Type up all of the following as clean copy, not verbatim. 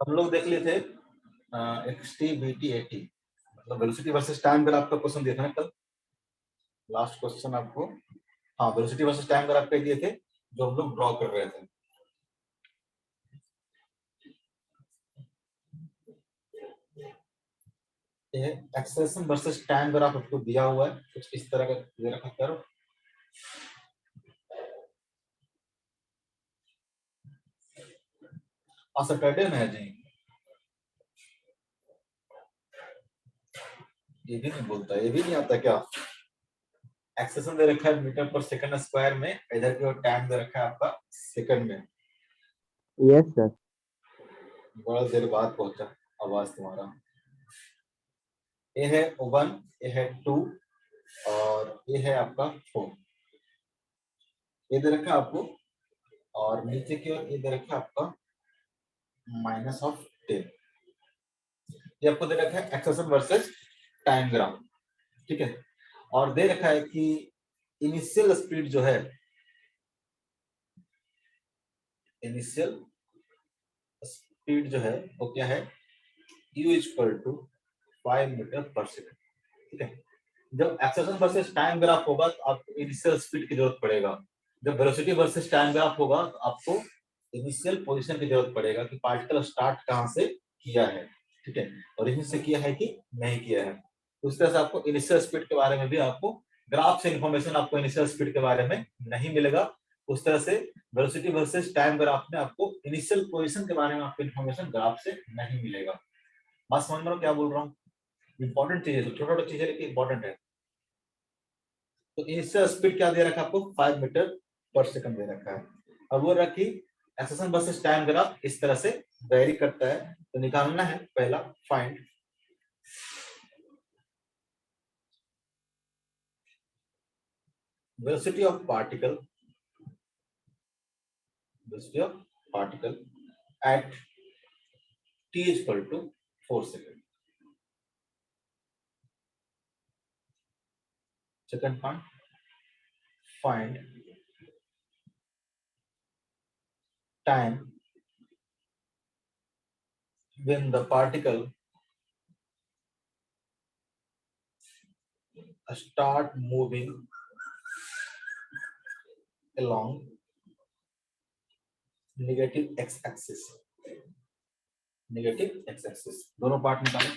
हम लोग देख लिए थे XT VT AT, मतलब वेलोसिटी वर्सेस टाइम ग्राफ का क्वेश्चन देखा है कल। लास्ट क्वेश्चन आपको, हाँ, वेलोसिटी वर्सेस टाइम ग्राफ पे दिए थे जो हम लोग ड्रॉ कर रहे थे। ये एक्सेलरेशन वर्सेस टाइम ग्राफ आपको दिया हुआ है, कुछ इस तरह का दे रखा करो। और सैटरडे में है जी, ये भी नहीं बोलता, ये भी नहीं आता क्या? एक्सेलरेशन दे रखा है मीटर पर सेकंड स्क्वायर में, इधर की ओर टाइम दे रखा है आपका सेकंड में। Yes sir. बड़ा देर बाद पहुंचा आवाज तुम्हारा। ये है 1, ये है 2 और ये है आपका 4, ये दे रखा है आपको। और नीचे की ओर ये दे रखा है आपका -10। ये आपको दे रखा है एक्सेलरेशन वर्सेस टाइम ग्राफ, ठीक है। और दे रखा है कि इनिशियल स्पीड जो है, इनिशियल स्पीड जो है वो क्या है, u = 5 मीटर पर सेकंड, ठीक है। जब एक्सेलरेशन वर्सेस टाइम ग्राफ होगा तो आपको इनिशियल स्पीड की जरूरत पड़ेगा। जब वेलोसिटी वर्सेस टाइम ग्राफ होगा तो आपको इनिशियल पोजीशन की जरूरत पड़ेगा कि पार्टिकल स्टार्ट कहां से किया है, ठीक है, और यहीं से किया है कि नहीं किया है। उस तरह से आपको इनिशियल स्पीड के बारे में भी आपको ग्राफ से इंफॉर्मेशन आपको इनिशियल स्पीड के बारे में नहीं मिलेगा। उस तरह से वेलोसिटी वर्सेस टाइम ग्राफ में आपको इनिशियल पोजीशन के बारे में आपको इंफॉर्मेशन ग्राफ से नहीं मिलेगा। बात समझ में क्या बोल रहा हूँ? इंपॉर्टेंट चीज है, छोटा छोटा चीज है लेकिन इंपॉर्टेंट है। तो इनिशियल स्पीड क्या दे रखा है आपको, 5 मीटर पर सेकंड दे रखा है। अब वो रखी एक्सेलरेशन वर्सेस टाइम ग्राफ इस तरह से वेरी करता है, तो निकालना है पहला find velocity of particle, velocity of particle at t = 4 second. Second point, find time when the particle start moving along negative x-axis, negative x axis. दोनों पार्ट निकालें,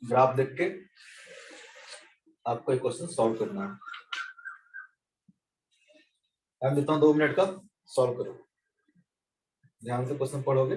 ग्राफ देख के आपको एक क्वेश्चन सॉल्व करना है। मैं देता हूं 2 मिनट का, सॉल्व करो, ध्यान से क्वेश्चन पढ़ोगे।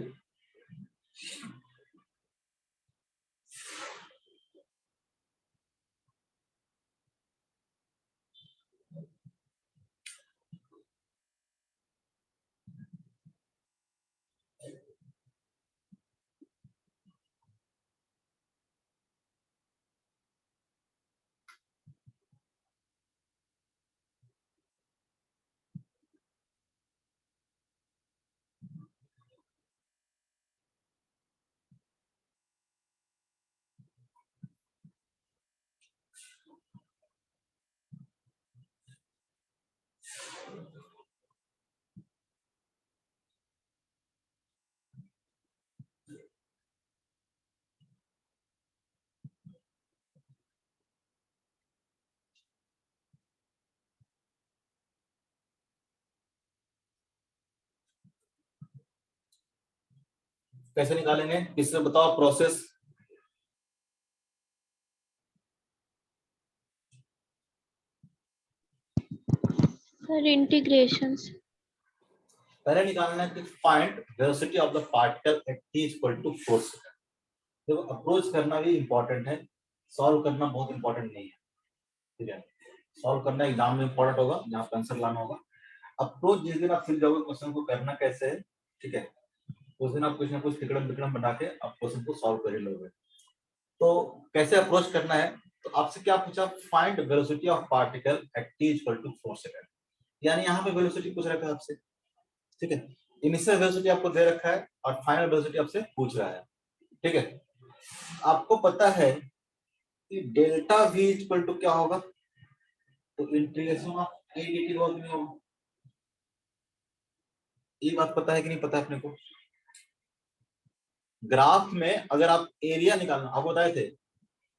कैसे निकालेंगे, किससे बताओ प्रोसेस। Sir integration. पहले निकालना है कि find velocity of the particle eight t = 4 second. देखो अप्रोच करना भी इंपॉर्टेंट है, सॉल्व करना बहुत इंपॉर्टेंट नहीं है, ठीक है। सॉल्व करना एग्जाम में इंपॉर्टेंट होगा, जहां पर आंसर लाना होगा। अप्रोच जिस दिन आप सीख जाओगे क्वेश्चन को करना कैसे है, ठीक है, उस दिन आप कुछ ना कुछ तिकड़म बिकड़म बना के आप क्वेश्चन को सॉल्व कर ही लोगे। तो कैसे अप्रोच करना है, तो आपसे क्या पूछा, find velocity of particle at t = 4 second. यानी यहाँ पे वेलोसिटी पूछ रखा है आपसे, ठीक है। इनिशियल वेलोसिटी आपको दे रखा है और फाइनल वेलोसिटी आपसे पूछ रहा है, ठीक है। आपको पता है कि डेल्टा v = क्या होगा, तो इंटीग्रेशन ऑफ a dt बहुत नहीं होगा, ये बात पता है कि नहीं पता है अपने को? ग्राफ में अगर आप एरिया निकालना, आपको बताए थे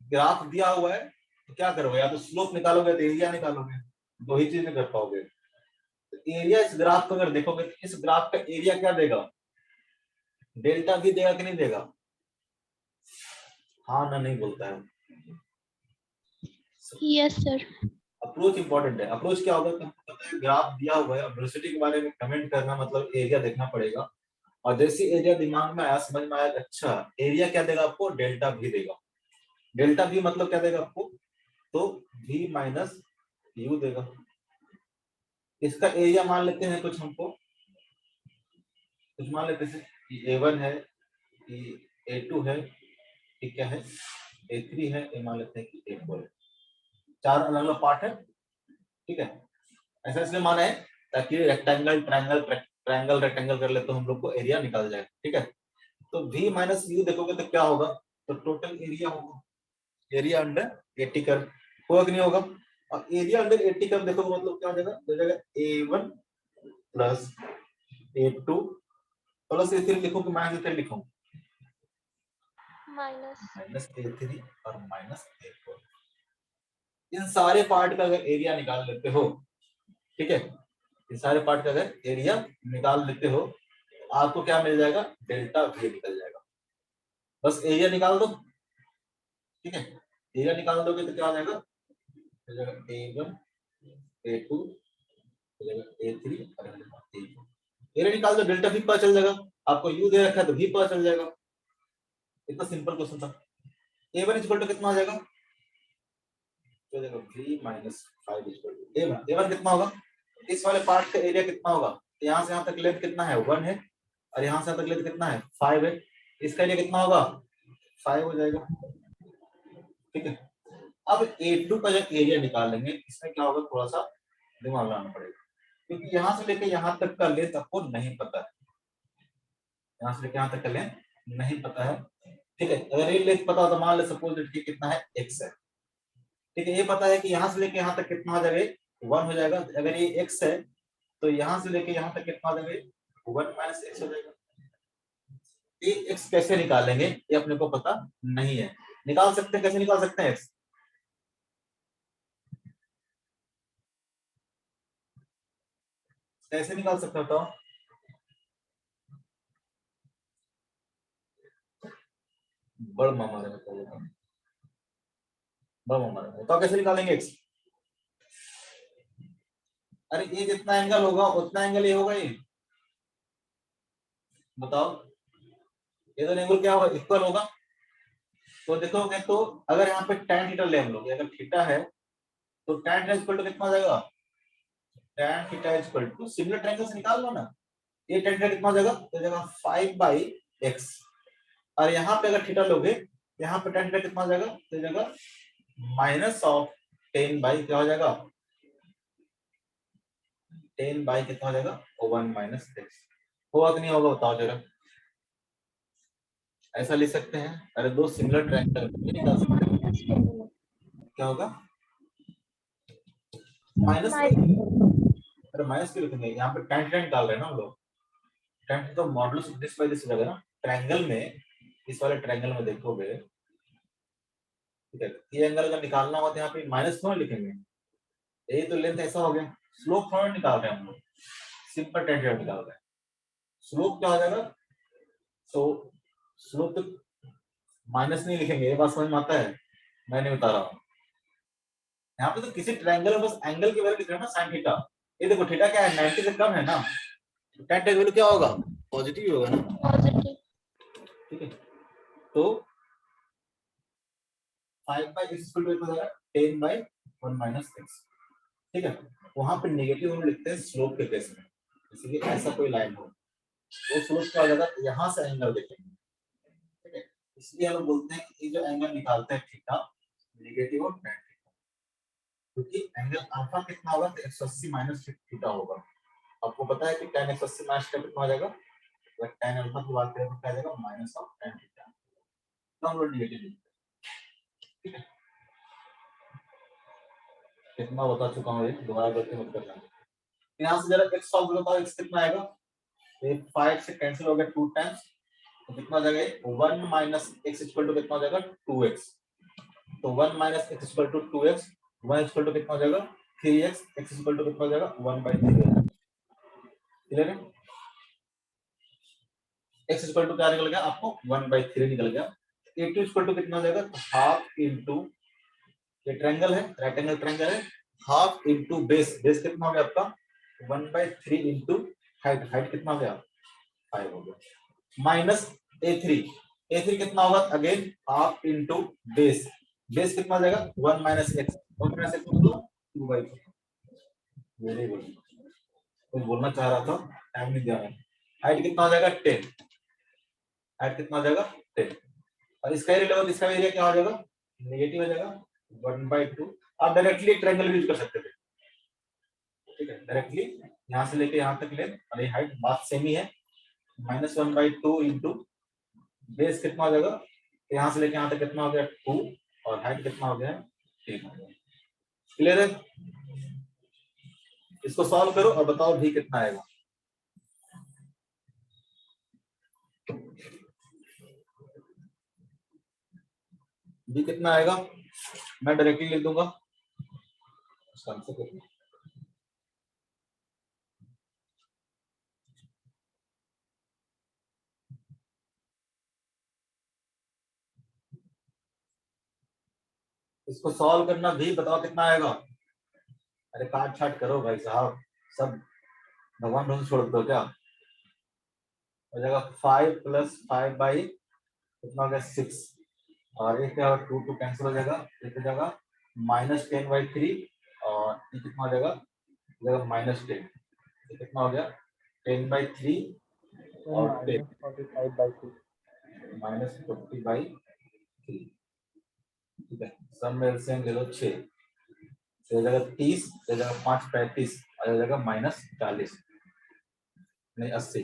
ग्राफ दिया हुआ है तो क्या करोगे, या तो स्लोप निकालोगे तो एरिया निकालोगे, दो ही चीज नहीं कर पाओगे। तो एरिया इस ग्राफ को अगर देखोगे तो इस ग्राफ का एरिया क्या देगा, डेल्टा भी देगा कि नहीं देगा? हाँ ना नहीं बोलता है। Yes, sir. अप्रोच इंपॉर्टेंट है। अप्रोच क्या होगा, तो पता है ग्राफ दिया हुआ है, वेलोसिटी के बारे में कमेंट करना मतलब एरिया देखना पड़ेगा, और जैसे एरिया दिमाग में आया, समझ में आया, अच्छा एरिया क्या देगा आपको, डेल्टा भी देगा। डेल्टा भी मतलब क्या देगा आपको, तो v माइनस यू देगा। इसका एरिया मान लेते हैं कुछ, हमको कुछ मान लेते हैं कि A1 है, कि A2 है, कि क्या है A3 है, ये मान लेते हैं कि A4 है। चार अलग अलग पार्ट है, ठीक है। ऐसा इसलिए माना है ताकि रेक्टेंगल ट्रायंगल ट्रायंगल रेक्टेंगल कर ले तो हम लोग को एरिया निकाल जाए, ठीक है। तो v माइनस यू देखोगे तो क्या होगा, तो टोटल एरिया होगा, एरिया अंडर 80 कर्व होगा कि नहीं होगा। और एरिया अंडर 80 कर्व देखोगे मतलब क्या हो जाएगा, हो जाएगा A1 plus A2 plus A3 लिखो कि माइनस A3 लिखो, Minus. माइनस A3 और माइनस A4। इन सारे पार्ट का अगर एरिया निकाल लेते हो, ठीक है, इन सारे पार्ट का अगर एरिया निकाल लेते हो, आपको क्या मिल जाएगा, डेल्टा v निकल जाएगा। बस एरिया निकाल दो, ठीक है। एरिया निकाल दोगे तो क्या हो जाएगा, हो जाएगा A1 A2 हो जाएगा A3 और A4। एरिया निकाल दो, डेल्टा v पता चल जाएगा। आपको u दे रखा है तो v पता चल जाएगा। इतना सिंपल क्वेश्चन था। A1 इक्वल टू कितना हो जाएगा, तो देखो v minus 5 equal to A1। A1 कितना होगा, इस वाले पार्ट का एरिया कितना होगा, यहाँ से यहाँ तक लेंथ कितना है 1 है, और यहाँ से यहाँ तक लेंथ कितना है 5 है, इसका एरिया कितना होगा 5 हो जाएगा, ठीक है। अब A2 का जब एरिया निकालेंगे इसमें क्या होगा, थोड़ा सा दिमाग लगाना पड़ेगा, क्योंकि यहाँ से लेके यहाँ तक का लेंथ आपको नहीं पता है, यहाँ से लेके यहाँ तक का लेंथ नहीं पता है, ठीक है। अगर ये लेंथ पता हो तो मान ले सपोज कि कितना है x है, ठीक है। ये पता है कि यहाँ से लेके यहाँ तक कितना हो जाएगा 1 हो जाएगा। अगर ये x है तो यहाँ से लेके यहाँ तक कितना हो जाएगा 1 माइनस x हो जाएगा। ये x कैसे निकालेंगे ये अपने को पता नहीं है। निकाल सकते हैं, कैसे निकाल सकते हैं x, कैसे निकाल सकते हो, बताओ। बड़ मामा ने बताया, बड़ मामा ने बताओ कैसे निकालेंगे x। अरे ये जितना एंगल होगा उतना एंगल ये होगा, ये बताओ, ये तो एंगल क्या होगा, इक्वल होगा। तो देखोगे तो अगर यहाँ पे tan थीटा ले हम लोग, अगर थीटा है तो tan थीटा इक्वल टू कितना हो जाएगा, tan theta equal to similar triangle से निकाल लो ना, ये tan थीटा कितना हो जाएगा, तो जाएगा 5/x। और यहाँ पे अगर थीटा लोगे, यहाँ पे tan थीटा कितना हो जाएगा, तो जाएगा माइनस ऑफ 10 बाई क्या हो जाएगा, 10 बाई कितना हो जाएगा 1 माइनस x। होगा कि नहीं होगा बताओ जरा, ऐसा लिख सकते हैं। अरे दो सिमिलर ट्रायंगल निकाल सकते हैं, Minus 10. क्या होगा माइनस में। अरे माइनस क्यों लिखेंगे, यहाँ पे tan थीटा निकाल रहे हैं ना हम लोग, tan तो modulus of this by this हो जाएगा ना। ट्रायंगल में, इस वाले ट्रायंगल में देखोगे, ठीक है, ये एंगल अगर निकालना हो तो यहाँ पे माइनस क्यों लिखेंगे, ये तो लेंथ ऐसा हो गया। स्लोप थोड़ा निकाल रहे हैं हम लोग, सिंपल tan थीटा निकाल रहे हैं। स्लोप क्या हो जाएगा, सो स्लोप तो माइनस नहीं लिखेंगे, ये बात समझ में आता है, मैं नहीं बता रहा हूँ। यहाँ पे तो किसी ट्रायंगल में बस एंगल की वैल्यू लिख रहे हैं ना, साइन थीटा। ये देखो थीटा क्या है 90 से कम है ना, तो tan थीटा वैल्यू क्या होगा, पॉजिटिव होगा ना, Positive. ठीक है। तो 5/x इक्वल टू हो जाएगा 10/1 माइनस x, ठीक है। वहां पे नेगेटिव हम लिखते हैं स्लोप के केस में, इसलिए ऐसा कोई लाइन हो वो स्लोप क्या हो जाएगा, यहाँ से एंगल देखेंगे, ठीक है। इसलिए हम बोलते हैं कि ये जो एंगल निकालते हैं थीटा, नेगेटिव और tan थीटा, क्योंकि एंगल अल्फा कितना होगा, तो 180 माइनस थीटा होगा। आपको पता है कि tan 180 माइनस थीटा कितना हो जाएगा, अगर tan अल्फा की बात करें तो क्या आ जाएगा माइनस ऑफ tan थीटा, तो हम लोग नेगेटिव लिखते हैं, ठीक है। कितना बता चुका हूँ, ये दोबारा गलती मत करना। यहाँ से जरा x सॉल्व करो, x कितना आएगा, ये 5 से कैंसिल हो गया 2 टाइम्स, तो कितना हो जाएगा 1 माइनस एक्स इक्वल टू कितना हो जाएगा 2x। तो 1 minus x equal to 2x, 1 equal to कितना हो जाएगा 3x, x इक्वल टू कितना हो जाएगा 1/3। क्लियर है? x इक्वल टू क्या निकल गया आपको 1/3 निकल गया। a2 इक्वल टू कितना हो जाएगा हाफ इनटू, ये ट्रायंगल है, राइट एंगल ट्रायंगल है, हाफ इनटू बेस, बेस कितना हो गया आपका 1/3 इनटू हाइट, हाइट कितना हो गया 5 हो गया, माइनस a3, a3 कितना होगा again half into base, base कितना हो जाएगा 1 माइनस एक्स, 1 माइनस एक्स मतलब 2/2। वेरी गुड, कुछ बोलना चाह रहा था, टाइम नहीं दिया मैंने। हाइट कितना हो जाएगा 10, हाइट कितना हो जाएगा 10, और इसका एरिया लेवल, इसका एरिया क्या हो जाएगा नेगेटिव हो जाएगा 1/2। आप डायरेक्टली ट्रायंगल यूज कर सकते थे, ठीक है, डायरेक्टली यहां से लेके यहां तक ले, और ये हाइट बात सेम ही है, -1/2 इंटू बेस कितना हो जाएगा, यहां से लेके यहां तक कितना हो गया 2, और हाइट कितना हो गया 10 हो गया। क्लियर है? इसको सॉल्व करो और बताओ भी कितना आएगा। भी कितना आएगा, मैं डायरेक्टली लिख दूंगा इसका आंसर कितना। इसको सॉल्व करना भी, बताओ कितना आएगा। अरे काट छाट करो भाई साहब, सब भगवान भरोसे छोड़ दो क्या। हो जाएगा 5 + 5 कितना हो गया 6, और ये क्या 2 2 कैंसिल हो जाएगा, ये हो जाएगा -10/3, और ये कितना हो जाएगा -10, ये कितना हो गया 10/3 और 10 -45/2। -40/3। ठीक है, सब में एलसीएम ले लो 6, तो हो जाएगा 30, हो जाएगा 5 35, और हो जाएगा -40 नहीं 80,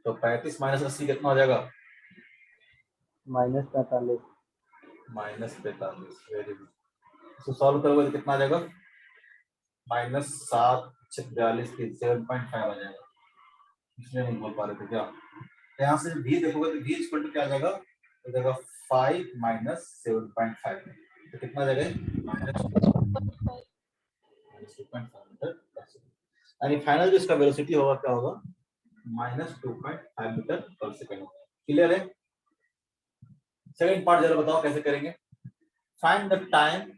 तो 35 - 80 कितना हो जाएगा -45। -45। वेरी गुड, इसको सॉल्व करोगे तो कितना आ जाएगा -7 × 42 7.5 आ जाएगा। इसलिए नहीं बोल पा रहे थे क्या। तो यहाँ से भी देखोगे तो भी इक्वल टू क्या आ जाएगा, हो जाएगा 5 - 7.5, तो कितना आ जाएगा -2.5 मीटर पर सेकंड, यानी फाइनल जो इसका वेलोसिटी होगा क्या होगा -2.5 मीटर पर सेकंड। क्लियर है? सेकंड पार्ट जरा बताओ कैसे करेंगे। Find the time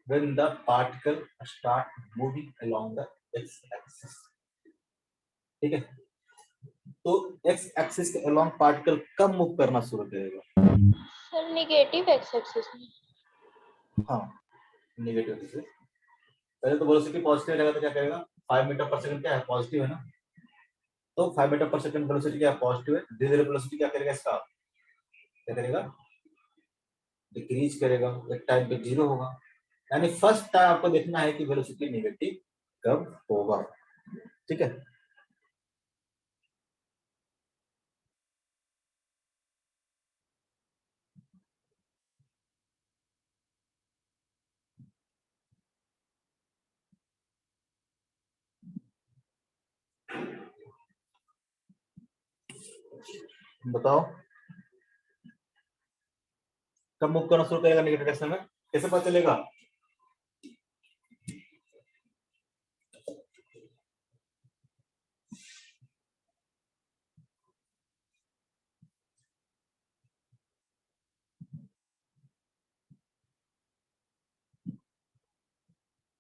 when the particle start moving along the x axis। ठीक है, तो x एक्सिस के along पार्टिकल कब मूव करना शुरू करेगा। सर नेगेटिव एक्स एक्सिस में। हाँ, नेगेटिव एक्सिस। पहले तो वेलोसिटी पॉजिटिव रहेगा तो क्या करेगा 5 मीटर पर सेकंड क्या है पॉजिटिव है ना, तो 5 मीटर पर सेकंड वेलोसिटी क्या है पॉजिटिव है, धीरे धीरे वेलोसिटी क्या करेगा इसका, क्या करेगा डिक्रीज करेगा, एक टाइम पे 0 होगा। यानी फर्स्ट टाइम आपको देखना है कि वेलोसिटी नेगेटिव कब होगा। ठीक है, बताओ कब मूव करना शुरू करेगा नेगेटिव डायरेक्शन में, कैसे पता चलेगा।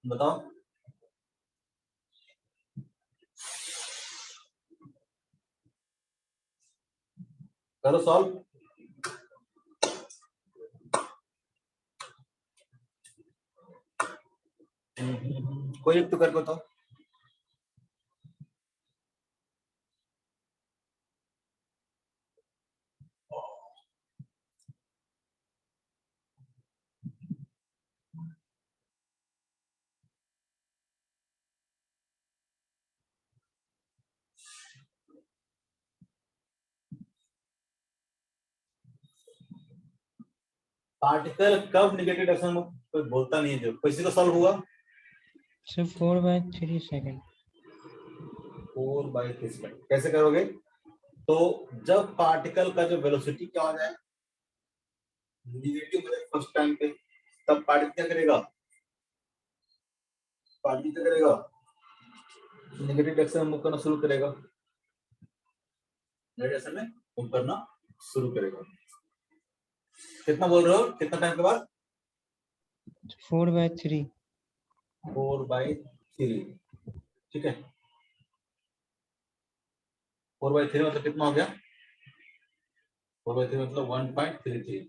बताओ करो सॉल्व। कोई एक तो करके बताओ। पार्टिकल कब नेगेटिव डायरेक्शन में, कोई बोलता नहीं है, जो किसी को सॉल्व हुआ सर 4/3 सेकंड। 4/3 कैसे करोगे। तो जब पार्टिकल का जो वेलोसिटी क्या हो जाए, नेगेटिव हो जाए फर्स्ट टाइम पे, तब पार्टिकल क्या करेगा, पार्टिकल क्या करेगा, नेगेटिव डायरेक्शन में मूव करना शुरू करेगा, नेगेटिव डायरेक्शन में मूव करना शुरू करेगा। कितना बोल रहे हो, कितना टाइम के बाद? 4/3। 4/3। ठीक है, 4/3 मतलब कितना हो गया, 4/3 मतलब 1.33,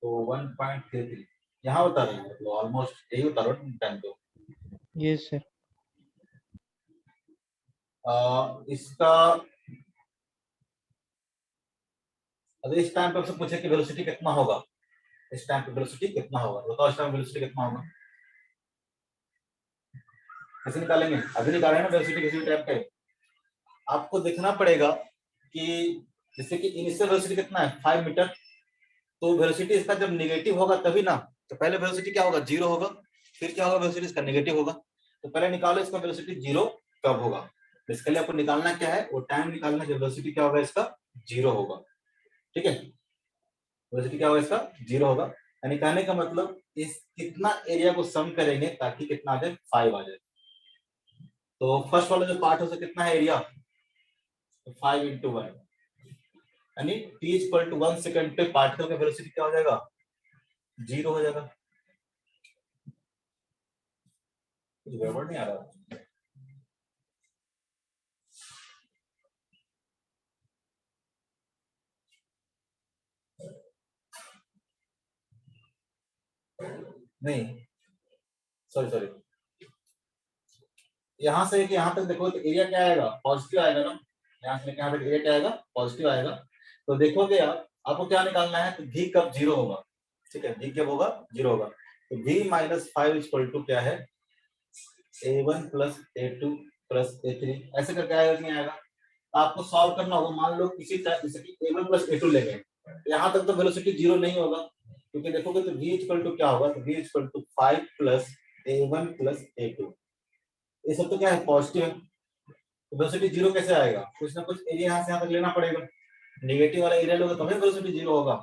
तो 1.33 यहाँ बता रहे हैं, मतलब ऑलमोस्ट यही बता रहा हूँ टाइम तो। Yes sir. इसका अगर इस टाइम पे आपसे पूछे कि वेलोसिटी कितना होगा, इस टाइम पे वेलोसिटी कितना होगा, बताओ इस टाइम वेलोसिटी कितना होगा, कैसे निकालेंगे? अभी निकालेंगे ना वेलोसिटी किसी टाइम पे, आपको देखना पड़ेगा कि जैसे कि इनिशियल वेलोसिटी कितना है 5 मीटर, तो वेलोसिटी इसका जब नेगेटिव होगा तभी ना, तो पहले वेलोसिटी क्या होगा, 0 होगा, फिर क्या होगा, वेलोसिटी इसका नेगेटिव होगा, तो पहले निकालो इसका वेलोसिटी 0 कब होगा। इसके लिए आपको निकालना क्या है, वो टाइम निकालना जब वेलोसिटी क्या होगा इसका 0 होगा। ठीक है, वेलोसिटी क्या होगा इसका 0 होगा, यानी कहने का मतलब इस कितना एरिया को सम करेंगे ताकि कितना आ जाए, 5 आ जाए। तो फर्स्ट वाला जो पार्ट है उसका कितना है एरिया, तो 5 × 1, यानी t = 1 सेकंड पे पार्टिकल का वेलोसिटी क्या हो जाएगा, 0 हो जाएगा। कुछ गड़बड़ नहीं आ रहा? नहीं, सॉरी सॉरी, यहाँ से लेके यहाँ तक देखो तो एरिया क्या आएगा, पॉजिटिव आएगा ना, यहाँ से लेके यहाँ तक एरिया क्या आएगा, पॉजिटिव आएगा। तो देखोगे आप, आपको क्या निकालना है, तो v कब 0 होगा, ठीक है, v कब होगा, 0 होगा, तो v - 5 = क्या है, a1 + a2 + a3, ऐसे करके आएगा कि नहीं आएगा। आपको सॉल्व करना होगा, मान लो किसी जैसे कि a1 + a2 ले गए, यहाँ तक तो वेलोसिटी 0 नहीं होगा, क्योंकि देखोगे तो v = क्या होगा, तो v = 5 + a1 + a2, ये सब तो क्या है, पॉजिटिव है, तो वेलोसिटी 0 कैसे आएगा, कुछ ना कुछ एरिया यहाँ से यहाँ तक लेना पड़ेगा, नेगेटिव वाला एरिया लोगे तभी वेलोसिटी 0 होगा,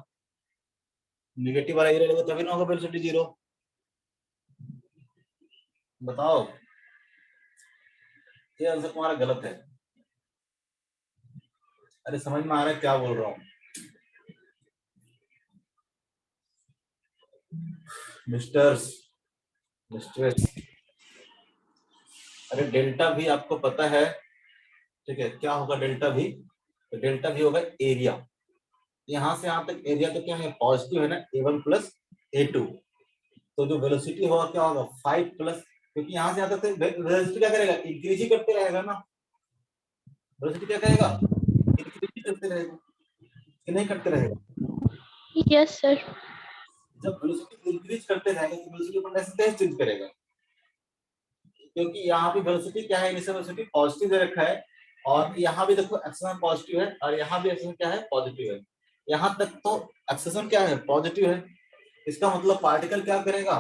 नेगेटिव वाला एरिया लोगे तभी ना होगा वेलोसिटी 0। बताओ, ये आंसर तुम्हारा गलत है। अरे समझ में आ रहा है क्या बोल रहा हूँ, मिस्टर्स मिस्ट्रेस, अरे डेल्टा भी आपको पता है, ठीक है, क्या होगा डेल्टा भी, तो डेल्टा भी होगा एरिया, यहाँ से यहाँ तक एरिया तो क्या है, पॉजिटिव है ना, a1 + a2, तो जो वेलोसिटी होगा क्या होगा, 5 प्लस, क्योंकि यहाँ से यहाँ तक वेलोसिटी क्या करेगा, इंक्रीज ही करते रहेगा ना, वेलोसिटी क्या करेगा, इंक्रीज ही करते रहेगा कि नहीं करते रहेगा। Yes, sir. जब वेलोसिटी इंक्रीज करते रहेगा तो वेलोसिटी अपन ऐसे कैसे चेंज करेगा, क्योंकि यहाँ पे वेलोसिटी क्या है, इनिशियल वेलोसिटी पॉजिटिव दे रखा है, और यहाँ भी देखो एक्सेलरेशन पॉजिटिव है, और यहाँ भी एक्सेलरेशन क्या है, पॉजिटिव है, यहाँ तक तो एक्सेलरेशन क्या है, पॉजिटिव है, इसका मतलब पार्टिकल क्या करेगा,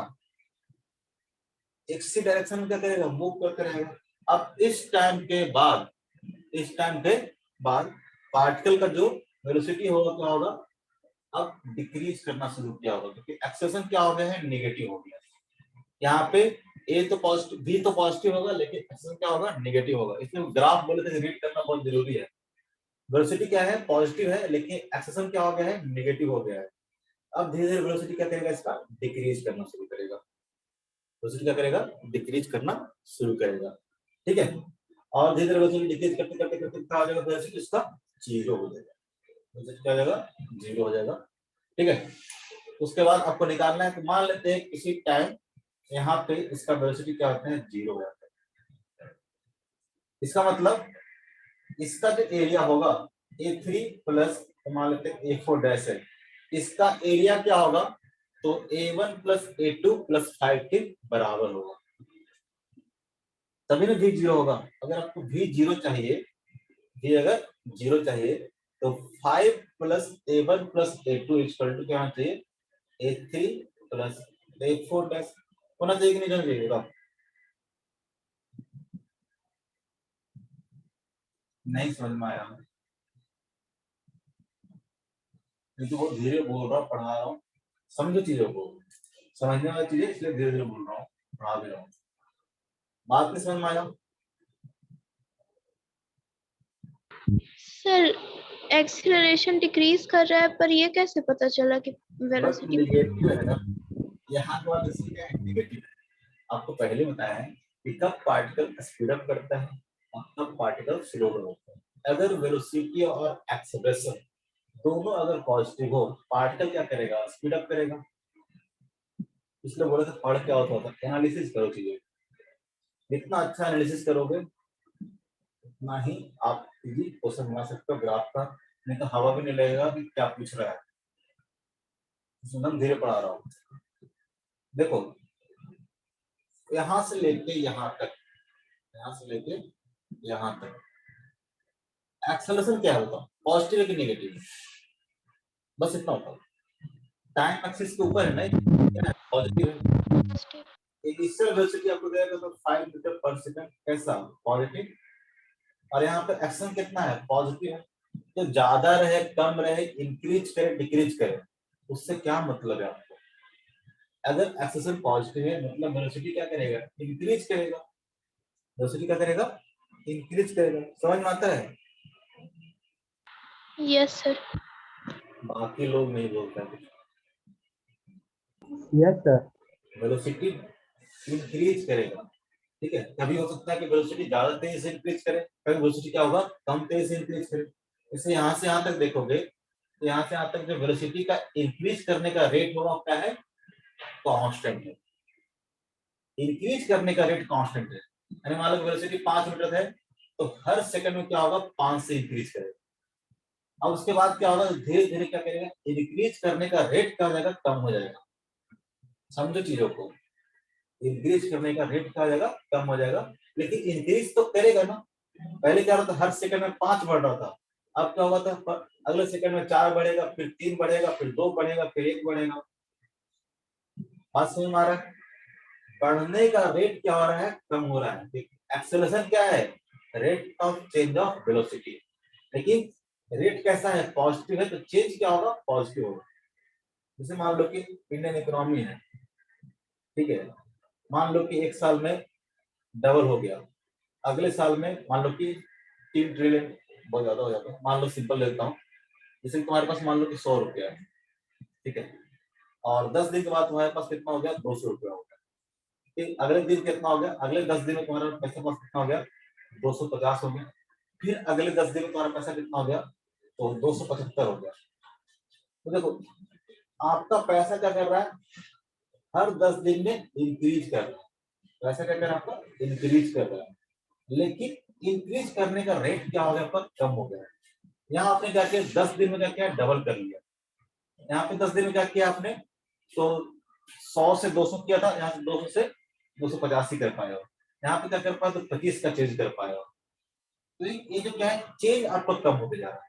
एक्स डायरेक्शन में क्या करेगा, मूव करते रहेगा। अब इस टाइम के बाद पार्टिकल का जो वेलोसिटी होगा क्या होगा, अब डिक्रीज करना शुरू किया होगा, क्योंकि एक्सेलरेशन क्या हो गया है, नेगेटिव हो गया। यहाँ पे ए तो पॉजिटिव, बी तो पॉजिटिव होगा, लेकिन एक्सेलरेशन क्या होगा, नेगेटिव होगा। इसमें ग्राफ बोले थे रीड करना बहुत जरूरी है। वेलोसिटी क्या है, पॉजिटिव है, लेकिन एक्सेलरेशन क्या हो गया है, नेगेटिव हो गया है। अब धीरे धीरे वेलोसिटी क्या करेगा, इसका डिक्रीज करना शुरू करेगा, वेलोसिटी क्या करेगा, डिक्रीज करना शुरू करेगा, ठीक है। और धीरे धीरे वेलोसिटी डिक्रीज करते करते करते क्या हो जाएगा, वेलोसिटी इसका 0 हो जाएगा, वेलोसिटी क्या हो जाएगा, 0 हो जाएगा, ठीक है। उसके बाद आपको निकालना है, तो मान लेते हैं किसी टाइम यहाँ पे इसका वेलोसिटी क्या होता है, 0 हो जाता है। इसका मतलब इसका जो एरिया होगा a3 प्लस, मान लेते हैं a4 डैश है, इसका एरिया क्या होगा, तो a1 + a2 + 5 के बराबर होगा, तभी ना v 0 होगा। अगर आपको v 0 चाहिए, v अगर 0 चाहिए, तो 5 + a1 + a2 = क्या होना चाहिए, a3 + a4 डैश होना चाहिए कि नहीं होना चाहिए, बताओ। नहीं समझ में आया, क्योंकि बहुत धीरे बोल रहा हूँ, पढ़ा रहा हूँ, समझो चीजों को, समझने वाली चीजें इसलिए धीरे धीरे बोल रहा हूँ, पढ़ा भी रहा हूँ। बात नहीं समझ में आया? सर एक्सीलरेशन डिक्रीज कर रहा है, पर ये कैसे पता चला कि बट वेलोसिटी? निगेटिव है ना, यहाँ के बाद इसमें क्या है, निगेटिव है। आपको पहले बताया है कि कब पार्टिकल स्पीड अप करता है और कब पार्टिकल स्लो डाउन होता है। अगर वेलोसिटी और एक्सेलरेशन दोनों अगर पॉजिटिव हो, पार्टिकल क्या करेगा, स्पीड अप करेगा। इसलिए बोले थे पढ़ क्या होता था, एनालिसिस करो चीजें, जितना अच्छा एनालिसिस करोगे उतना ही आप इजी क्वेश्चन बना सकते हो ग्राफ का, नहीं तो हवा भी नहीं लगेगा कि क्या पूछ रहा है। इसमें धीरे पढ़ा रहा हूँ। देखो यहां से लेके यहां तक, यहां से लेके यहां तक एक्सेलरेशन क्या होता है, पॉजिटिव है कि नेगेटिव, बस इतना होता है। टाइम एक्सिस के ऊपर है ना, पॉजिटिव है। इनिशियल वेलोसिटी आपको देगा तो 5 मीटर पर सेकंड, कैसा, पॉजिटिव। और यहाँ पे एक्शन कितना है, पॉजिटिव है। तो ज्यादा रहे कम रहे, इंक्रीज करे डिक्रीज करे, उससे क्या मतलब है आपको। अगर एक्सेशन पॉजिटिव है मतलब वेलोसिटी क्या करेगा, इंक्रीज करेगा। वेलोसिटी क्या करेगा, इंक्रीज करेगा। समझ में आता है? Yes sir. बाकी लोग नहीं बोलते हैं। Yes, sir. वेलोसिटी इंक्रीज करेगा, ठीक है। कभी हो सकता है कि वेलोसिटी ज्यादा तेजी से इंक्रीज करे, कभी वेलोसिटी क्या होगा, कम तेजी से इंक्रीज करे। इसे यहाँ से यहाँ तक देखोगे तो यहाँ से यहाँ तक जो वेलोसिटी का इंक्रीज करने का रेट होगा क्या है, कांस्टेंट है। इंक्रीज करने का रेट कांस्टेंट है, यानी मान लो वेलोसिटी 5 मीटर है तो हर सेकंड में क्या होगा, 5 से इंक्रीज करेगा। अब उसके बाद क्या होगा, धीरे धीरे क्या करेगा, इंक्रीज करने का रेट क्या हो जाएगा, कम हो जाएगा। समझो चीजों को, इंक्रीज करने का रेट क्या हो जाएगा, कम हो जाएगा। लेकिन इंक्रीज तो करेगा ना। पहले क्या होता था, हर सेकंड में 5 बढ़ रहा था, अब क्या होगा था, अगले सेकंड में 4 बढ़ेगा, फिर 3 बढ़ेगा, फिर 2 बढ़ेगा, फिर 1 बढ़ेगा। बात समझ में आ रहा है? बढ़ने का रेट क्या हो रहा है, कम हो रहा है। एक्सेलरेशन क्या है, rate of change of velocity. लेकिन रेट कैसा है, पॉजिटिव है, तो चेंज क्या होगा, पॉजिटिव होगा। जैसे मान लो कि इंडियन इकोनॉमी है, ठीक है, मान लो कि एक साल में डबल हो गया, अगले साल में मान लो कि 3 ट्रिलियन, बहुत ज्यादा हो जाता है, मान लो सिंपल लेता हूँ, जैसे तुम्हारे पास मान लो कि 100 रुपया है, ठीक है, और 10 दिन के बाद तुम्हारे पास कितना हो गया, 200 रुपया हो गया। फिर अगले दिन कितना हो गया, अगले 10 दिन में तुम्हारा पैसा पास कितना हो गया, 250 हो गया। फिर अगले 10 दिन में तुम्हारा पैसा कितना हो गया, तो 275 हो गया। तो देखो आपका पैसा क्या कर रहा है, हर 10 दिन में इंक्रीज कर रहा है। पैसा क्या कर रहा है आपका, इंक्रीज कर रहा है। लेकिन इंक्रीज करने का रेट क्या हो गया, आपका कम हो गया। यहाँ आपने क्या किया, 10 दिन में क्या किया, डबल कर लिया। यहाँ पे 10 दिन में क्या किया आपने, तो 100 से 200 किया था, यहाँ से 200 से 250 ही कर पाया हो। यहाँ पे क्या कर पाया, तो 25 का चेंज कर पाया हो। तो ये जो क्या है, चेंज आपका कम होते जा रहा है।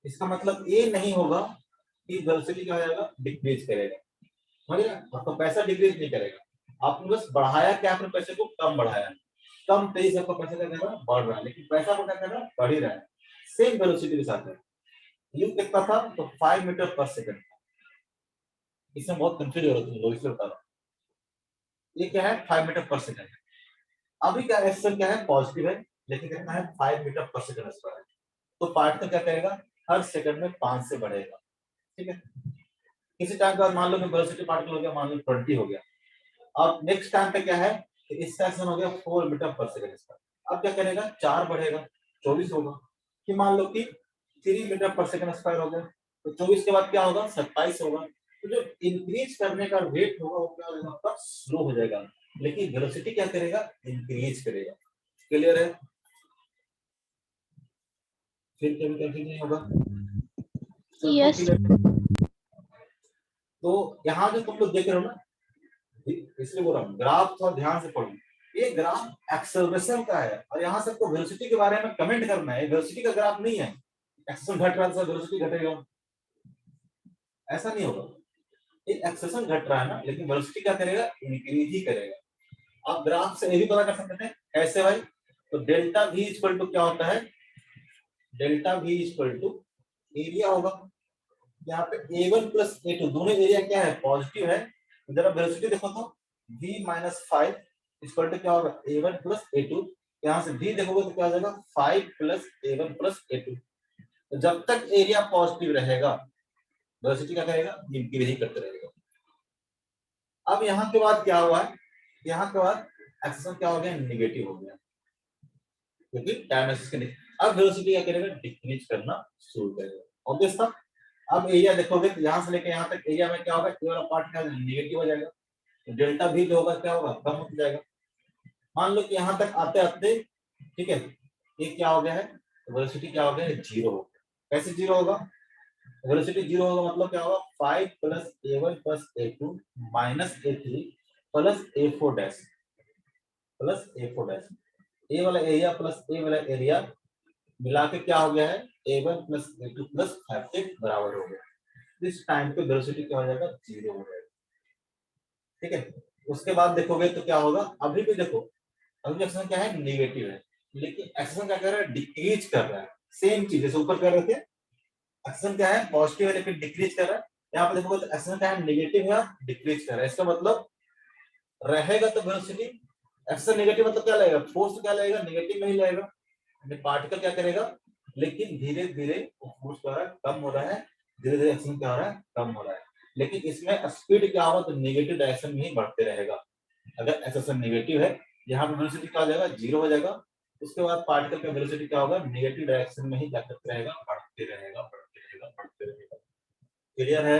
इसका मतलब ये नहीं होगा कि वेलोसिटी क्या हो जाएगा, डिक्रीज करेगा। समझ रहे हैं? आपका पैसा डिक्रीज नहीं करेगा, आपने बस बढ़ाया क्या, आपने पैसे को कम बढ़ाया, कम तेजी से आपका पैसा क्या कर रहा है, बढ़ रहा है, लेकिन पैसा को क्या कर रहा है, बढ़ ही रहा है, सेम वेलोसिटी के साथ है। यू कितना था, तो 5 मीटर पर सेकंड। इसमें बहुत कंफ्यूज हो रहा है लोग, इसलिए बता रहा हूँ। ये क्या है, 5 मीटर पर सेकंड। अभी क्या एक्शन क्या है, पॉजिटिव है, लेकिन कितना है, 5 मीटर पर सेकंड स्क्वायर है। तो पार्टिकल क्या करेगा, हर सेकंड में 5 से बढ़ेगा, ठीक है। किसी टाइम के बाद मान लो कि वेलोसिटी पार्टिकल हो गया, मान लो 20 हो गया। अब नेक्स्ट टाइम पे क्या है, कि इसका एक्शन हो गया 4 मीटर पर सेकंड स्क्वायर। अब क्या करेगा, 4 बढ़ेगा, 24 होगा। कि मान लो कि 3 मीटर पर सेकंड स्क्वायर हो गया, तो 24 के बाद क्या होगा, 27 होगा। तो जो इंक्रीज करने का रेट होगा वो क्या होगा, आपका स्लो हो जाएगा, लेकिन वेलोसिटी क्या करेगा, इंक्रीज करेगा। क्लियर है? फिर कभी कंफ्यूजन नहीं होगा, सबको यस। क्लियर? तो यहाँ जो तुम लोग देख रहे हो ना, इसलिए बोल रहा हूँ ग्राफ थोड़ा ध्यान से पढ़ो। ये ग्राफ एक्सेलरेशन का है और यहाँ से आपको वेलोसिटी के बारे में कमेंट करना है, वेलोसिटी का ग्राफ नहीं है। एक्सेलरेशन घट रहा है तो वेलोसिटी घटेगा, ऐसा नहीं होगा। ये एक्सेलरेशन घट रहा है ना, लेकिन वेलोसिटी क्या करेगा, इंक्रीज ही करेगा। आप ग्राफ से ये भी पता कर सकते हैं कैसे भाई, तो डेल्टा वी इक्वल टू क्या होता है, delta v equal to area होगा। यहाँ पे A1 प्लस A2 दोनों एरिया क्या है, पॉजिटिव है। जरा वेलोसिटी देखो तो V माइनस 5 इक्वल टू क्या होगा, A1 प्लस A2। यहाँ से V देखोगे तो क्या हो जाएगा, 5 प्लस A1 प्लस A2। तो जब तक एरिया पॉजिटिव रहेगा वेलोसिटी क्या करेगा, इंक्रीज ही करते रहेगा। अब यहाँ के बाद क्या हुआ है, यहाँ के बाद एक्सेलरेशन क्या हो गया, निगेटिव हो गया, क्योंकि टाइम एक्सिस के अब वेलोसिटी क्या करेगा, डिक्रीज करना शुरू करेगा। ऑब्वियस था। अब एरिया देखोगे तो यहाँ से लेकर यहाँ तक एरिया में क्या होगा, ये वाला पार्ट क्या निगेटिव हो जाएगा, तो डेल्टा भी जो होगा क्या होगा, कम हो जाएगा। मान लो कि यहाँ तक आते आते, ठीक है, ये क्या हो गया है, वेलोसिटी क्या हो गया है, जीरो हो गया। कैसे जीरो होगा, वेलोसिटी जीरो होगा मतलब क्या होगा, 5 plus A1 plus A2 minus A3 plus A4 dash plus A4 dash. A वाला एरिया प्लस ए वाला एरिया मिला के क्या हो गया है, A1 प्लस A2 प्लस 5 के बराबर हो गया। इस टाइम पे वेलोसिटी क्या हो जाएगा, जीरो हो जाएगा। ठीक है, उसके बाद देखोगे तो क्या होगा, अभी भी देखो, अभी एक्शन क्या है, नेगेटिव है, लेकिन एक्शन क्या कर रहा है, डिक्रीज कर रहा है। सेम चीज जैसे ऊपर कर रहे थे, एक्शन क्या है, पॉजिटिव है लेकिन डिक्रीज कर रहा है। यहाँ पे देखोगे तो एक्शन क्या है, नेगेटिव है, डिक्रीज कर रहा है। इसका मतलब रहेगा तो वेलोसिटी, एक्शन नेगेटिव मतलब क्या लगेगा, फोर्स क्या लगेगा, नेगेटिव में ही लगेगा। पार्टिकल क्या करेगा, लेकिन धीरे धीरे फोर्स क्या हो रहा है, कम हो रहा है, धीरे धीरे एक्शन क्या हो रहा है, कम हो रहा है। लेकिन इसमें स्पीड क्या होगा, तो नेगेटिव डायरेक्शन में ही बढ़ते रहेगा। अगर एक्सेलरेशन नेगेटिव है, यहाँ पे वेलोसिटी क्या हो जाएगा, जीरो हो जाएगा। उसके बाद पार्टिकल का वेलोसिटी क्या होगा, नेगेटिव डायरेक्शन में ही क्या करते रहेगा, बढ़ते रहेगा, बढ़ते रहेगा, बढ़ते रहेगा। क्लियर है,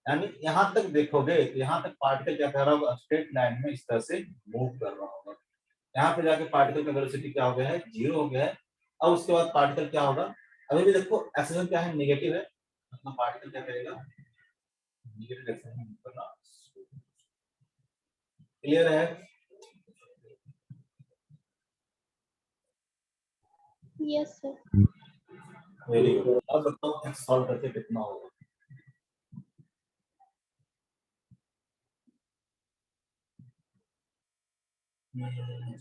यानी यहाँ तक देखोगे तो यहाँ तक पार्टिकल क्या कर रहा होगा, स्ट्रेट लाइन में इस तरह से मूव कर रहा होगा। यहाँ पे जाके पार्टिकल का वेलोसिटी क्या हो गया है, जीरो हो गया है। अब उसके बाद पार्टिकल क्या होगा, अभी भी देखो एक्सेलरेशन क्या है, नेगेटिव है, मतलब पार्टिकल क्या करेगा, नेगेटिव डायरेक्शन में मूव करना। क्लियर है, यस सर। Very good. अब बताओ एक्स सॉल्व करके कितना होगा।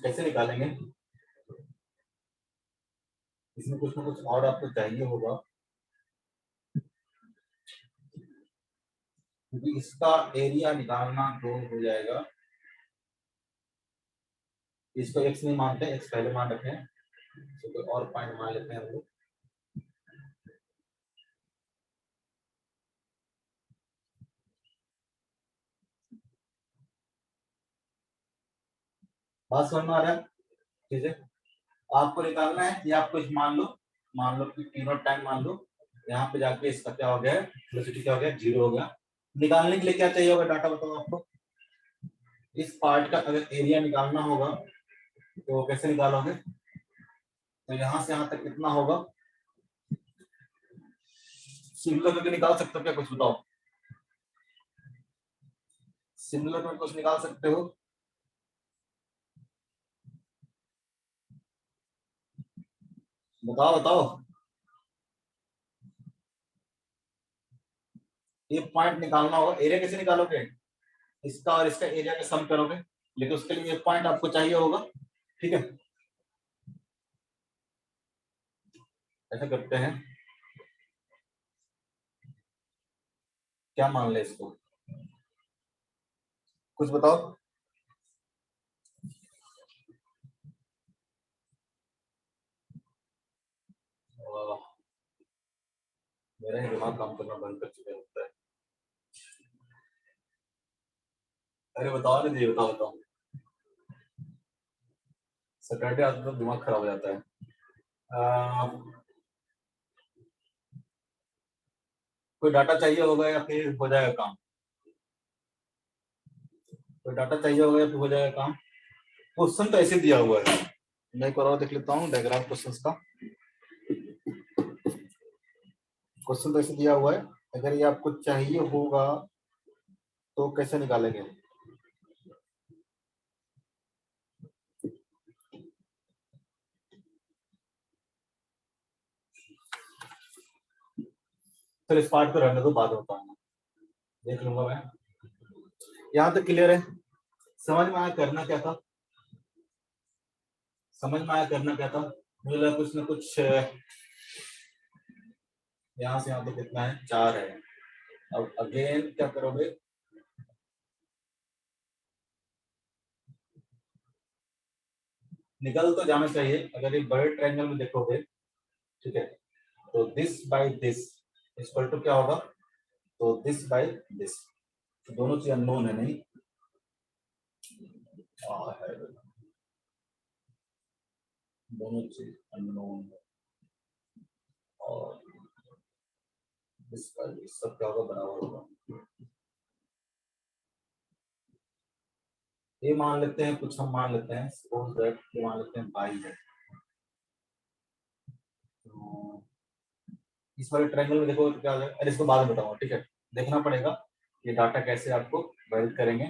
कैसे निकालेंगे, इसमें कुछ ना कुछ और आपको चाहिए होगा, क्योंकि इसका एरिया निकालना दो हो जाएगा। इसको एक्स नहीं मानते, एक्स पहले मान रखे हैं, तो कोई और पॉइंट मान लेते हैं हम लोग। बात समझ में आ रहा है, ठीक है। आपको निकालना है, या आप कुछ मान लो कि तीनों टाइम मान लो, यहाँ पे जाके इसका क्या हो गया है, वेलोसिटी क्या हो गया, जीरो हो गया। निकालने के लिए क्या चाहिए होगा, डाटा बताओ आपको। इस पार्ट का अगर एरिया निकालना होगा तो कैसे निकालोगे, तो यहाँ से यहाँ तक कितना होगा, सिमिलर करके निकाल सकते हो क्या, कुछ बताओ, सिमिलर करके कुछ निकाल सकते हो। बताओ बताओ, ये पॉइंट निकालना होगा, एरिया कैसे निकालोगे, इसका और इसका एरिया का सम करोगे, लेकिन उसके लिए ये पॉइंट आपको चाहिए होगा। ठीक है, ऐसा करते हैं, क्या मान ले इसको, कुछ बताओ। मेरा ही दिमाग काम करना बंद कर चुका लगता है। अरे बताओ ना जी, बताओ बताओ। सैटरडे आते तो दिमाग खराब हो जाता है। कोई डाटा चाहिए होगा या फिर हो जाएगा काम, कोई डाटा चाहिए होगा या फिर हो जाएगा काम। क्वेश्चन तो ऐसे दिया हुआ है, मैं एक और देख लेता हूँ डायग्राम क्वेश्चन का। क्वेश्चन तो ऐसे दिया हुआ है, अगर ये आपको चाहिए होगा तो कैसे निकालेंगे। चलो इस पार्ट को रहने दो, बाद में बताऊंगा, देख लूंगा मैं। यहाँ तक क्लियर है, समझ में आया करना क्या था, समझ में आया करना क्या था, मुझे लगा कुछ ना कुछ यहाँ से यहाँ तो कितना है, 4 है। अब अगेन क्या करोगे, निकल तो जाना चाहिए। अगर एक बड़े ट्रायंगल में देखोगे, ठीक है, तो this by this equal to क्या होगा, तो दिस बाय दिस, दोनों चीज अननोन है नहीं, है, दोनों चीज अननोन है, और दिस बाय दिस सब क्या होगा, बराबर होगा। ये मान लेते हैं, कुछ हम मान लेते हैं, सपोज दैट ये मान लेते हैं बाई है। तो इस वाले ट्रायंगल में देखो तो क्या हो जाएगा, अरे इसको बाद में बताऊंगा, ठीक है, देखना पड़ेगा ये डाटा कैसे आपको वेल्ड करेंगे,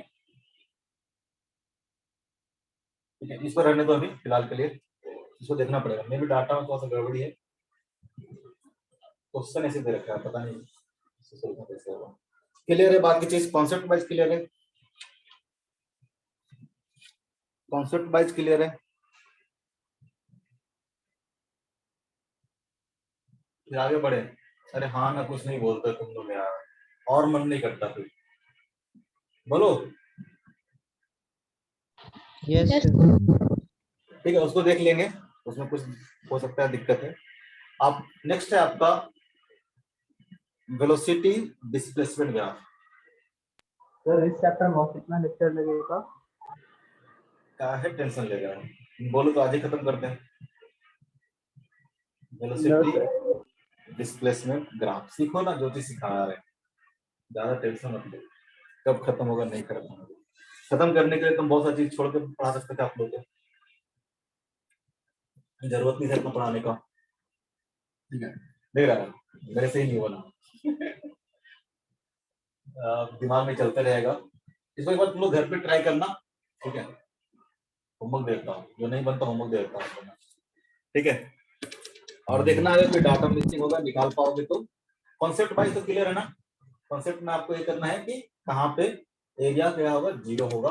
ठीक है। इस पर रहने दो अभी फिलहाल के लिए, इसको देखना पड़ेगा, मे भी डाटा में थोड़ा सा गड़बड़ी है, क्वेश्चन ऐसे दे रखा है, पता नहीं इससे सोचना कैसे होगा। क्लियर है, बाकी चीज कॉन्सेप्ट वाइज क्लियर है, कॉन्सेप्ट वाइज क्लियर है। फिर आगे बढ़े, अरे हाँ ना कुछ नहीं बोलते तुम लोग यार, और मन नहीं करता फिर, बोलो। Yes, Yes. sir. ठीक है, उसको देख लेंगे, उसमें कुछ हो सकता है दिक्कत है। आप नेक्स्ट है आपका वेलोसिटी डिस्प्लेसमेंट ग्राफ। सर इस चैप्टर में कितना लेक्चर लगेगा? क्या है, टेंशन ले रहा हूँ, बोलो तो आज ही खत्म करते हैं। No velocity sir. Displacement graph सीखो ना, जो चीज सिखा रहे हैं, ज्यादा टेंशन मत लो, कब खत्म होगा नहीं खत्म होगा। खत्म करने के लिए तुम बहुत सारी चीज छोड़ के पढ़ा सकते थे आप लोग को, जरूरत नहीं है इतना पढ़ाने का, ठीक है, देख रहा है मेरे से ही नहीं बना। दिमाग में चलते रहेगा, इसको एक बार तुम लोग घर पे ट्राई करना, ठीक है, होमवर्क देता हूँ, जो नहीं बनता होमवर्क देता हूँ, ठीक है। और देखना अगर कोई डाटा मिसिंग होगा निकाल पाओगे तो, कॉन्सेप्ट वाइज तो क्लियर है ना। कॉन्सेप्ट में आपको ये करना है कि कहाँ पे एरिया क्या होगा, 0 होगा,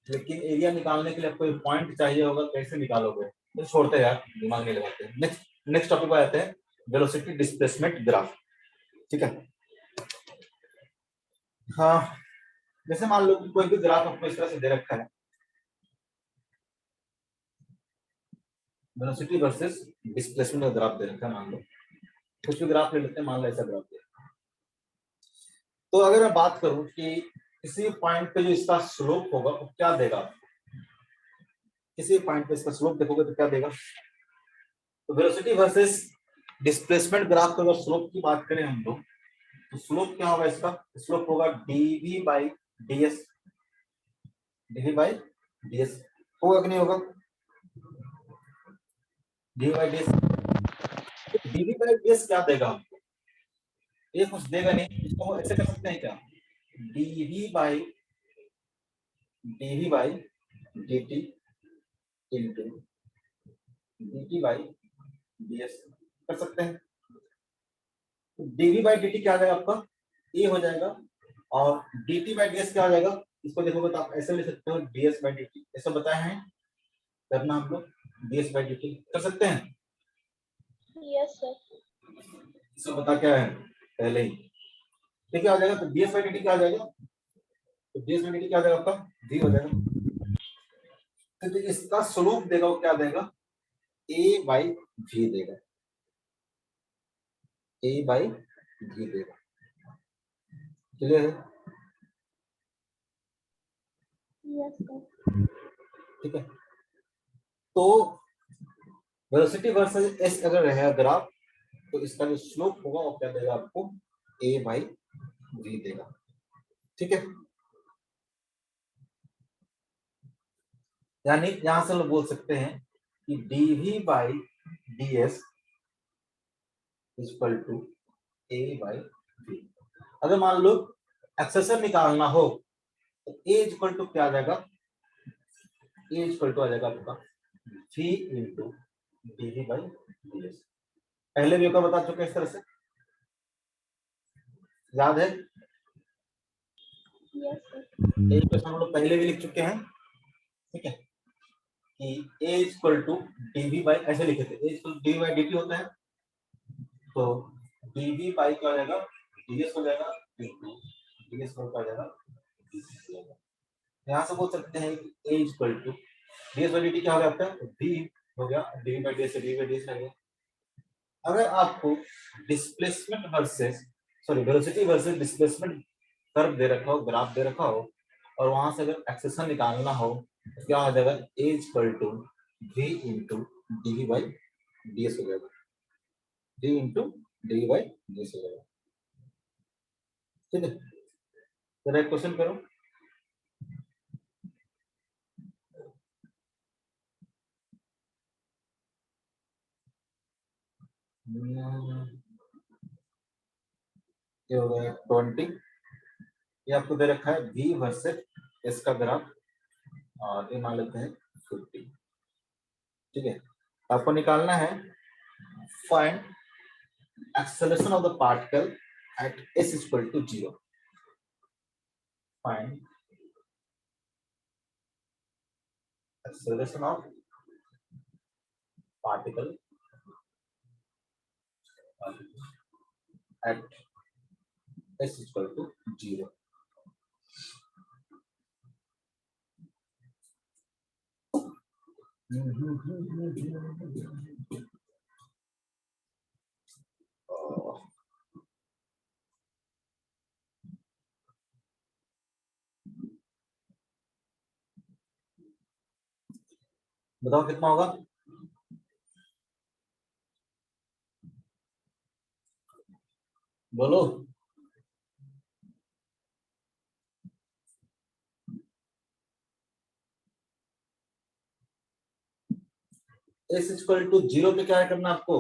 लेकिन एरिया निकालने के लिए आपको एक पॉइंट चाहिए होगा, कैसे निकालोगे, तो छोड़ते हैं यार, दिमाग नहीं लगाते। नेक्स्ट नेक्स्ट टॉपिक पर आते हैं, वेलोसिटी डिस्प्लेसमेंट ग्राफ, ठीक है। हाँ, जैसे मान लो कि कोई भी ग्राफ आपको इस तरह से दे रखा है, वेलोसिटी वर्सेस डिस्प्लेसमेंट का ग्राफ दे रखा है, मान लो कुछ भी ग्राफ ले लेते हैं, मान लो ऐसा ग्राफ दे। तो अगर मैं बात करूं कि किसी पॉइंट पे जो इसका स्लोप होगा वो क्या देगा, किसी पॉइंट पे इसका स्लोप देखोगे तो क्या देगा, तो वेलोसिटी वर्सेस डिस्प्लेसमेंट ग्राफ का अगर स्लोप की बात करें हम लोग, तो स्लोप क्या होगा, इसका स्लोप होगा dv by ds, dv by ds होगा कि नहीं होगा, dv by ds, dv by ds क्या देगा हमको, ये कुछ देगा नहीं, इसको हम ऐसे कर सकते हैं क्या, dv by dt into dt by ds कर सकते हैं। तो dv बाई dt क्या आ जाएगा आपका, a हो जाएगा, और dt बाई ds क्या आ जाएगा, इसको देखोगे तो आप ऐसे ले सकते हो, ds बाई dt, ऐसा बताया है करना हम लोग, ds बाई dt कर सकते हैं, Yes, sir. इसको बता क्या है पहले ही, ठीक है, आ जाएगा, तो ds बाई dt क्या आ जाएगा, तो ds बाई dt क्या आ जाएगा आपका, v हो जाएगा। तो इसका स्वरूप देगा वो क्या देगा, a बाई v देगा, a बाई v देगा, क्लियर है, Yes, sir. ठीक है। तो वेलोसिटी वर्सेस एस अगर रहेगा ग्राफ, तो इसका जो स्लोप होगा वो क्या देगा आपको, a बाई v देगा, ठीक है। यानी यहां से हम बोल सकते हैं कि dv by ds equal to a by v। अगर मान लो एक्सेसर निकालना हो तो a इक्वल टू क्या आ जाएगा, a इक्वल टू आ जाएगा आपका v into dv by ds। पहले भी एक बार बता चुके हैं इस तरह से, याद है, Yes, sir. एक क्वेश्चन हम लोग पहले भी लिख चुके हैं, ठीक है, कि a equal to dv by, ऐसे लिखे थे, a equal to dv by dt होता है, तो dv बाई क्या हो जाएगा, ds हो जाएगा, इंटू ds का हो जाएगा dc हो जाएगा। यहाँ से बोल सकते हैं कि a equal to ds by dt क्या हो गया आपका, v हो गया, dv बाई ds से dv बाई ds आ गया। अगर आपको displacement versus sorry velocity versus displacement curve दे रखा हो, ग्राफ दे रखा हो, और वहां से अगर एक्सेशन निकालना हो तो क्या हो जाएगा, a equal to v into dv by ds हो जाएगा, v into dv by ds हो जाएगा। ठीक है, जरा एक क्वेश्चन करो। ये हो गया 20, ये आपको दे रखा है v वर्सेस s का ग्राफ, और ये मान लेते हैं 50। ठीक है, आपको निकालना है find acceleration of the particle at s equal to 0. Find acceleration of particle at s equal to 0. बताओ कितना होगा, बोलो। s इक्वल टू 0 पे क्या करना है आपको,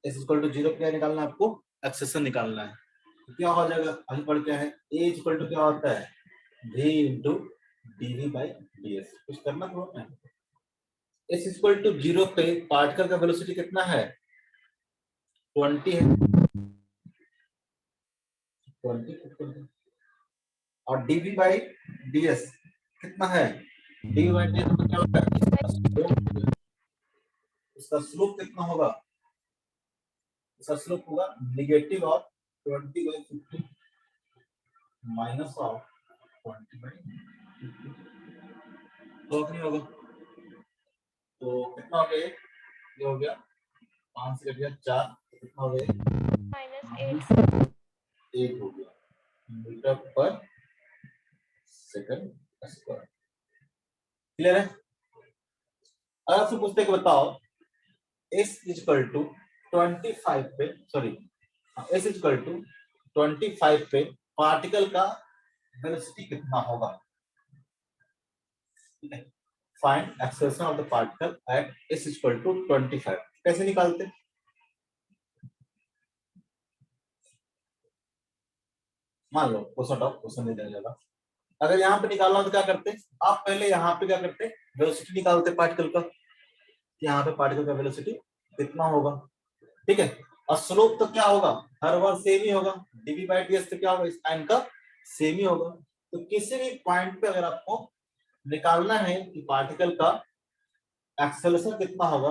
s इक्वल टू 0 पे क्या निकालना है आपको, एक्सेशन निकालना है। तो क्या हो जाएगा, अभी पढ़ क्या है, a इक्वल टू क्या होता है, v into dv by ds। कुछ करना थोड़ा है। s इक्वल टू 0 पे पार्टिकल का वेलोसिटी कितना है, 20 है, 20 और dv बाई ds कितना है, dv बाई ds मतलब क्या होता है, इसका स्लोप कितना होगा, इसका स्लोप होगा negative of 20 by 50 minus of 20 by 50, तो नहीं होगा। तो कितना हो गया, ये हो गया 5 से कट गया 4, कितना हो गया, -8 हो गया मीटर पर सेकंड स्क्वायर। क्लियर है। अगर आपसे पूछते हैं कि बताओ s इक्वल टू 25 पे सॉरी s इक्वल टू 25 पे पार्टिकल का वेलोसिटी कितना होगा, find acceleration of the particle at s equal to 25। कैसे निकालते, मान लो क्वेश्चन नहीं दिया जाएगा, अगर यहाँ पे निकालना हो तो क्या करते, आप पहले यहाँ पे क्या करते, वेलोसिटी निकालते पार्टिकल का, यहाँ पे पार्टिकल का वेलोसिटी कितना होगा। ठीक है, और स्लोप तो क्या होगा, हर बार सेम ही होगा, dv बाई ds तो क्या होगा, इस टाइम का सेम ही होगा। तो किसी भी पॉइंट पे अगर आपको निकालना है कि पार्टिकल का एक्सेलरेशन कितना होगा,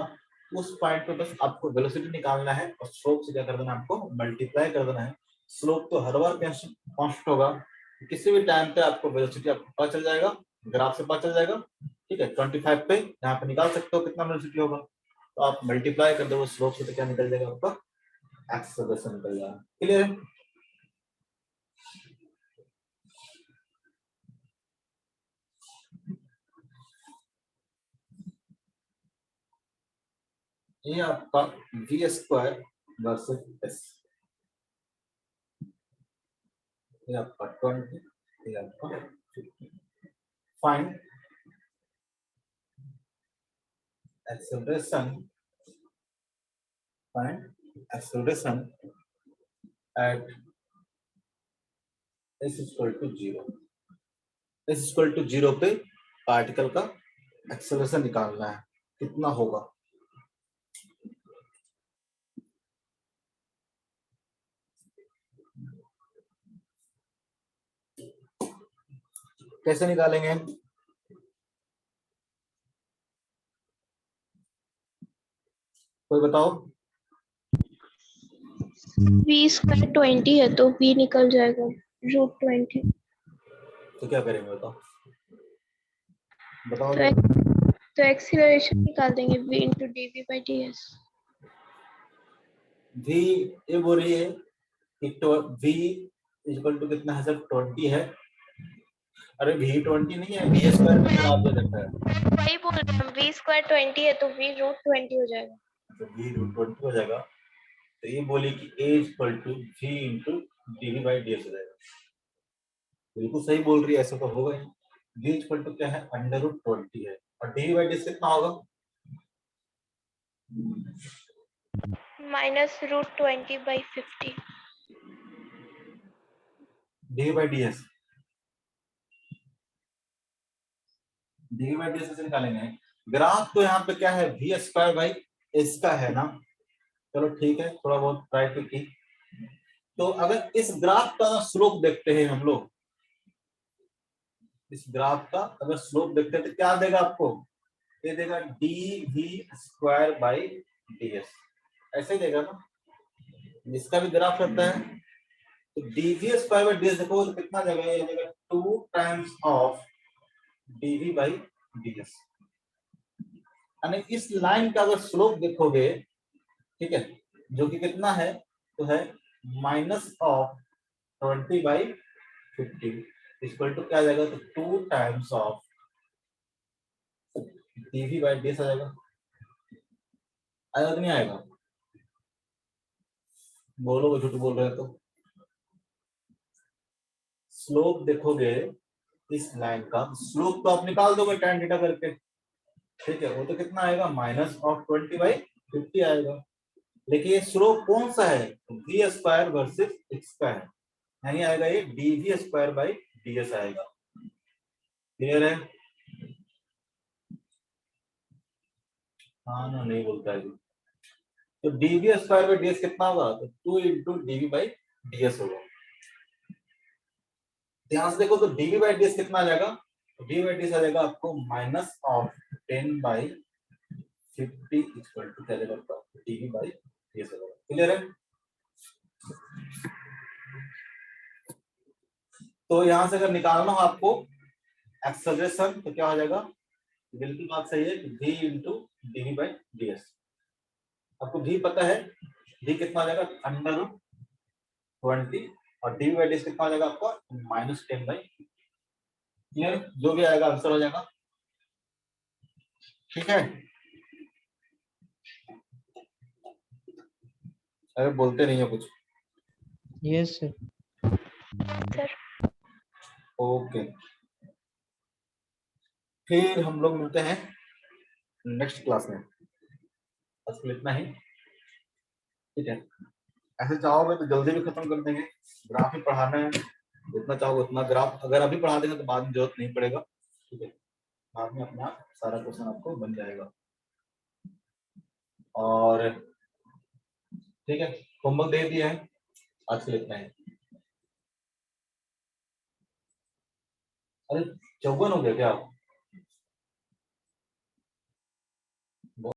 उस पॉइंट पे बस आपको वेलोसिटी निकालना है और स्लोप से क्या कर देना है, आपको मल्टीप्लाई कर देना है। स्लोप तो हर बार कांस्टेंट होगा, किसी भी टाइम पे आपको वेलोसिटी आपको पता चल जाएगा, ग्राफ से पता चल जाएगा। ठीक है, 25 पे यहाँ पे निकाल सकते हो कितना वेलोसिटी होगा, तो आप मल्टीप्लाई कर दो स्लोप से, तो क्या निकल जाएगा आपका, एक्सेलरेशन निकल जाएगा। क्लियर है। ये आपका v स्क्वायर वर्सेस s, ये आपका 20, ये आपका 50। Find acceleration find acceleration at s equal to 0, s equal to 0 पे पार्टिकल का एक्सेलरेशन निकालना है, कितना होगा। कैसे निकालेंगे, कोई बताओ। v स्क्वायर 20 है तो v निकल जाएगा √20। तो क्या करेंगे बताओ, बताओ तो जरा। तो एक्सीलरेशन निकाल देंगे v इंटू dv/ds। v ये बोल रही है कि v इक्वल टू कितना है सर, 20 है। अरे v 20 नहीं है, v स्क्वायर में जवाब दे रखा है। वही बोल रहे हैं, v स्क्वायर 20 है तो v √20 हो जाएगा। तो v √20 हो जाएगा। तो ये बोली कि a equal to v into dv/ds हो जाएगा। बिल्कुल सही बोल रही है, ऐसा तो होगा ही। v इक्वल टू क्या है, √20 है, और dv/ds कितना होगा, -√20/50। dv/ds से निकालेंगे। ग्राफ तो यहाँ पे क्या है, v स्क्वायर बाई एस का है ना। चलो ठीक है, थोड़ा बहुत ट्राई तो की। तो अगर इस ग्राफ का स्लोप देखते हैं हम लोग, इस ग्राफ का अगर स्लोप देखते हैं तो क्या देगा आपको, ये देगा dv² बाई ds, ऐसे ही देगा ना। इसका भी ग्राफ रहता है तो dv² बाई ds देखो तो कितना देगा, ये देगा 2 times of dv by ds। यानी इस लाइन का अगर स्लोप देखोगे, ठीक है, जो कि कितना है, तो है -20/50 इक्वल टू क्या आ जाएगा, तो 2 टाइम्स ऑफ dv/ds आ जाएगा। आएगा कि नहीं आएगा, बोलो, झूठ बोल रहे हो तो। स्लोप देखोगे, इस लाइन का स्लोप तो आप निकाल दोगे tan थीटा करके, ठीक है, वो तो कितना आएगा, -20/50 आएगा। लेकिन ये स्लोप कौन सा है, v square versus x square, यानी आएगा ये dv² बाई ds आएगा। क्लियर है, हाँ ना, नहीं बोलता है। तो dv² बाई ds कितना होगा, तो 2 इंटू dv/ds होगा। ध्यान से देखो तो dv/ds कितना आ जाएगा, तो dv/ds आ जाएगा आपको -10/50 इक्वल टू क्या जाएगा आपका, dv/ds होगा। क्लियर है। तो यहां से अगर निकालना हो आपको एक्सेलरेशन तो क्या हो जाएगा, बिल्कुल बात सही है, v इंटू dv/ds। आपको v पता है, v कितना आ जाएगा, √20, और dv/ds कितना हो जाएगा आपको, -10/50। क्लियर, जो भी आएगा आंसर हो जाएगा। ठीक है, अरे बोलते नहीं हो कुछ। Yes sir. सर ओके, फिर हम लोग मिलते हैं नेक्स्ट क्लास में। बस इतना ही, ठीक है। ऐसे चाहोगे तो जल्दी भी खत्म कर देंगे, ग्राफ ही पढ़ाना है, जितना चाहोगे उतना ग्राफ अगर अभी पढ़ा देंगे तो बाद में जरूरत नहीं पड़ेगा, ठीक है। बाद में अपना सारा क्वेश्चन आपको बन जाएगा। और ठीक है, होमवर्क दे दिया है, आज के लिए इतना ही। अरे 54 हो गया क्या?